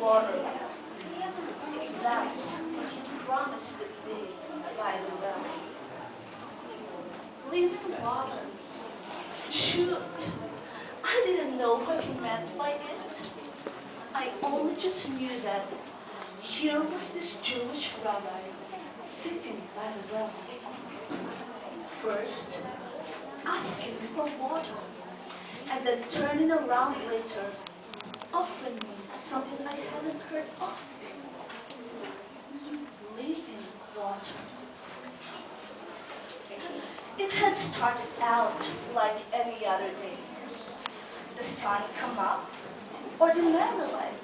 water. That's what he promised the day by the well. Living water. Shoot, I didn't know what he meant by it. I only just knew that here was this Jewish rabbi sitting by the well. First, asking for water, and then turning around later, offering me something I hadn't heard of before. Living water. It had started out like any other day. The sun come up, or the man alive.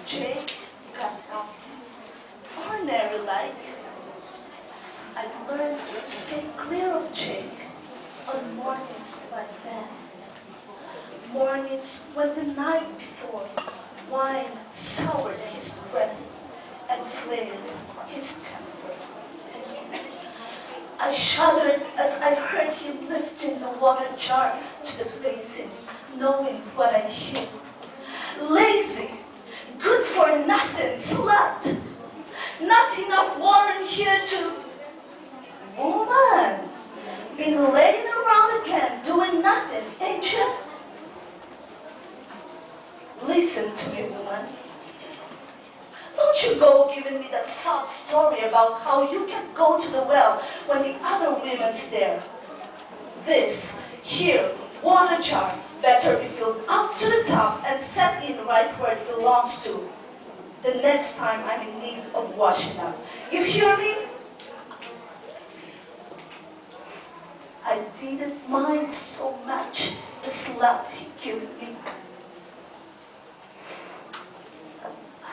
Jake got up. Ordinary like. I'd learned to stay clear of Jake on mornings like that. Mornings when the night before wine soured his breath and flared his temper. I shuddered as I heard him lifting the water jar to the basin, knowing what I'd hit. Lazy, good for nothing slut. Not enough water in here to... Woman, been laying around again doing nothing, ain't you? Listen to me, woman. Don't you go giving me that sob story about how you can go to the well when the other women's there. This here water jar better be filled up to the top and set in right where it belongs to the next time I'm in need of washing up. You hear me? I didn't mind so much the slap he gave me.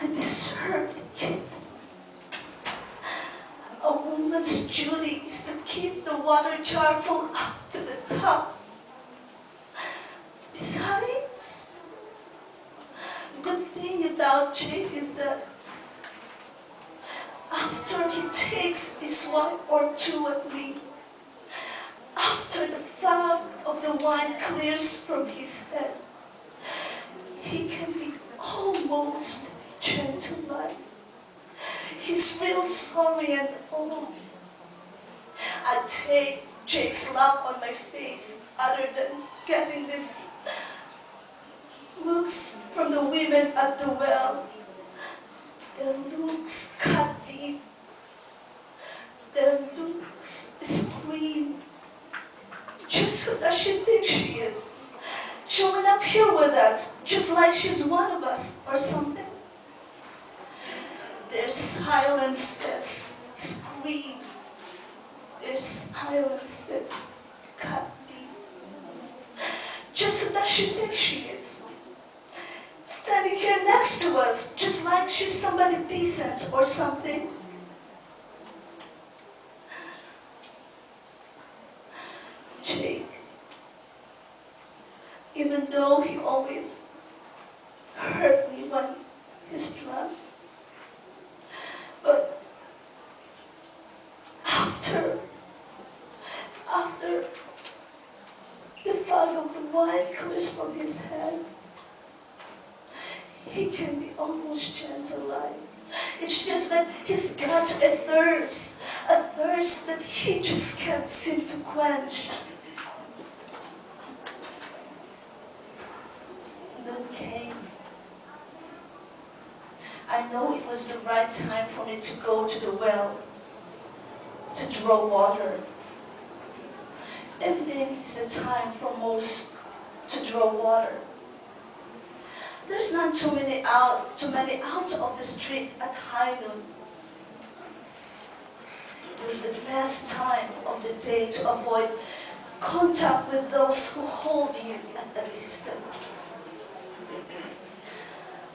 I deserved it. A woman's duty is to keep the water jar full up to the top. Besides, the good thing about Jake is that after he takes his one or two at me, after the fog of the wine clears from his head, he can be almost gentle like. He's real sorry and all. I take Jake's slap on my face other than getting these looks from the women at the well. Their looks cut deep. Their looks scream. Just who does she think she is? Showing up here with us, just like she's one of us or something. Their silences scream. Their silences cut deep. Just who does she think she is? Standing here next to us, just like she's somebody decent or something. Jake, even though he always hurt me when he's drunk, but after the fog of the wine clears from his head, he can be almost gentle like. It's just that he's got a thirst that he just can't seem to quench. Noon came. I know it was the right time for me to go to the well, to draw water. Evening is the time for most to draw water. There's not too many out of the street at high noon. It was the best time of the day to avoid contact with those who hold you at a distance.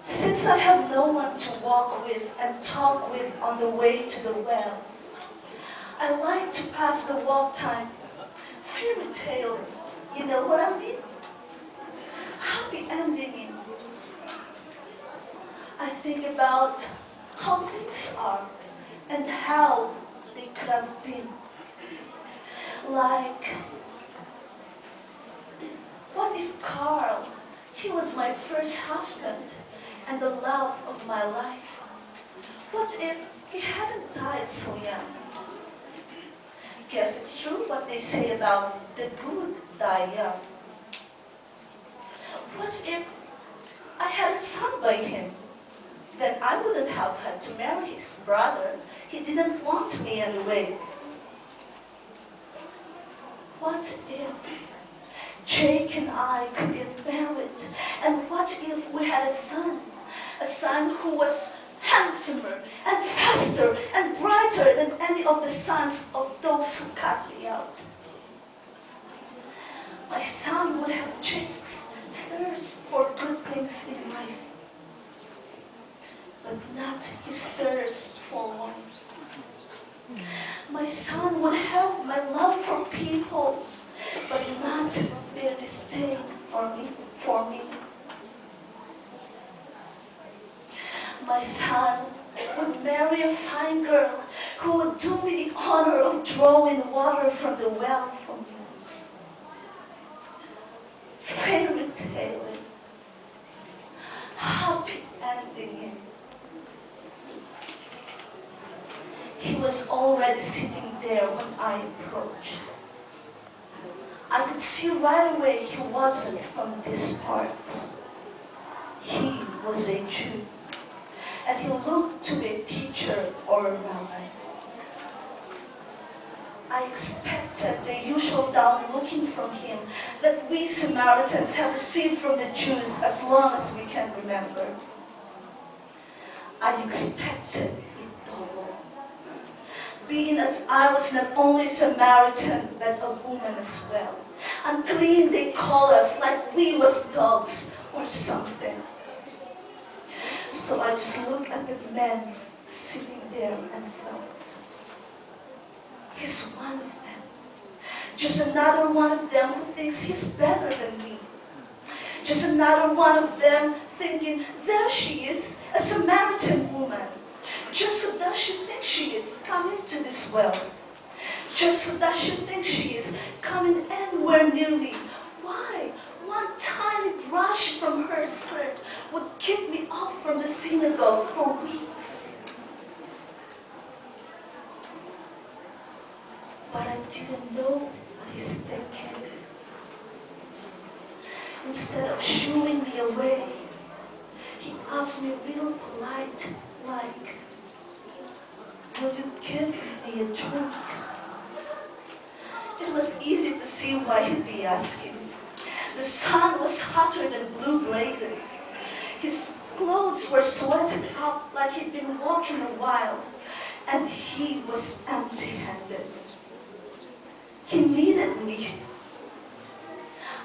Since I have no one to walk with and talk with on the way to the well, I like to pass the walk time fairy tale, you know what I mean? Happy ending. I think about how things are and how they could have been. Like, what if Carl, he was my first husband, and and the love of my life. What if he hadn't died so young? Guess it's true what they say about the good die young. What if I had a son by him? Then I wouldn't have had to marry his brother. He didn't want me anyway. What if Jake and I could get married? And what if we had a son who was handsomer and faster and brighter than any of the sons of those who cut me out? My son would have Jake's thirst for good things in life, but not his thirst for wine. My son would have my love for people, but not their disdain for me. My son would marry a fine girl who would do me the honor of drawing water from the well for me. Fairy tale, happy ending. He was already sitting there when I approached. I could see right away he wasn't from these parts. He was a Jew, and he looked to be a teacher or a rabbi. I expected the usual down looking from him that we Samaritans have received from the Jews as long as we can remember. I expected it double. Being as I was not only Samaritan, but a woman as well. Unclean they call us, like we was dogs or something. So I just looked at the man sitting there and thought, he's one of them. Just another one of them who thinks he's better than me. Just another one of them thinking, there she is, a Samaritan woman. Just who does she think she is coming to this well? Just who does she think she is coming anywhere near me? Why? One tiny brush from her skirt would keep me off from the synagogue for weeks. But I didn't know what he's thinking. Instead of shooing me away, he asked me real polite, like, will you give me a drink? It was easy to see why he'd be asking. The sun was hotter than blue blazes. His clothes were sweated up like he'd been walking a while, and he was empty-handed. He needed me.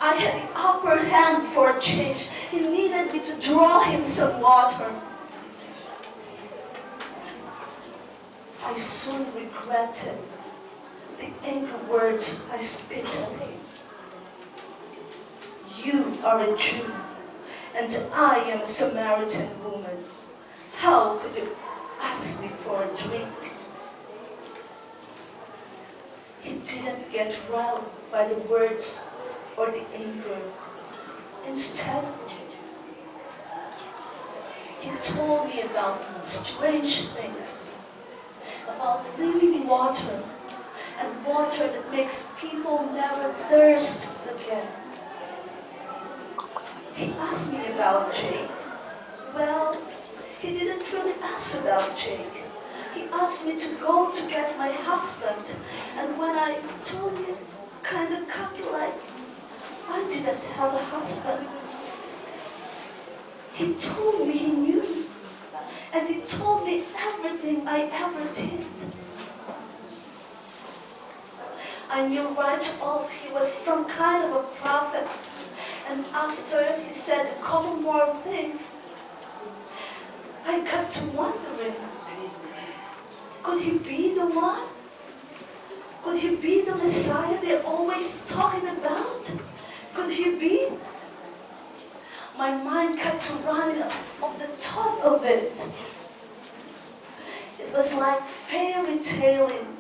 I had the upper hand for a change. He needed me to draw him some water. I soon regretted the angry words I spit at him. You are a Jew, and I am a Samaritan woman. How could you ask me for a drink? He didn't get riled by the words or the anger. Instead, he told me about strange things, about living water, and water that makes people never thirst again. He asked me about Jake. Well, he didn't really ask about Jake. He asked me to go to get my husband, and when I told him, kind of cocky like, I didn't have a husband, he told me he knew, and he told me everything I ever did. I knew right off he was some kind of a prophet, and after he said a couple more things, I got to wondering, could he be the one? Could he be the Messiah they're always talking about? Could he be? My mind got to running of the thought of it. It was like fairy tailing,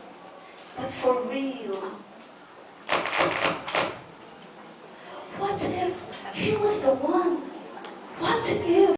but for real. What if he was the one? What if?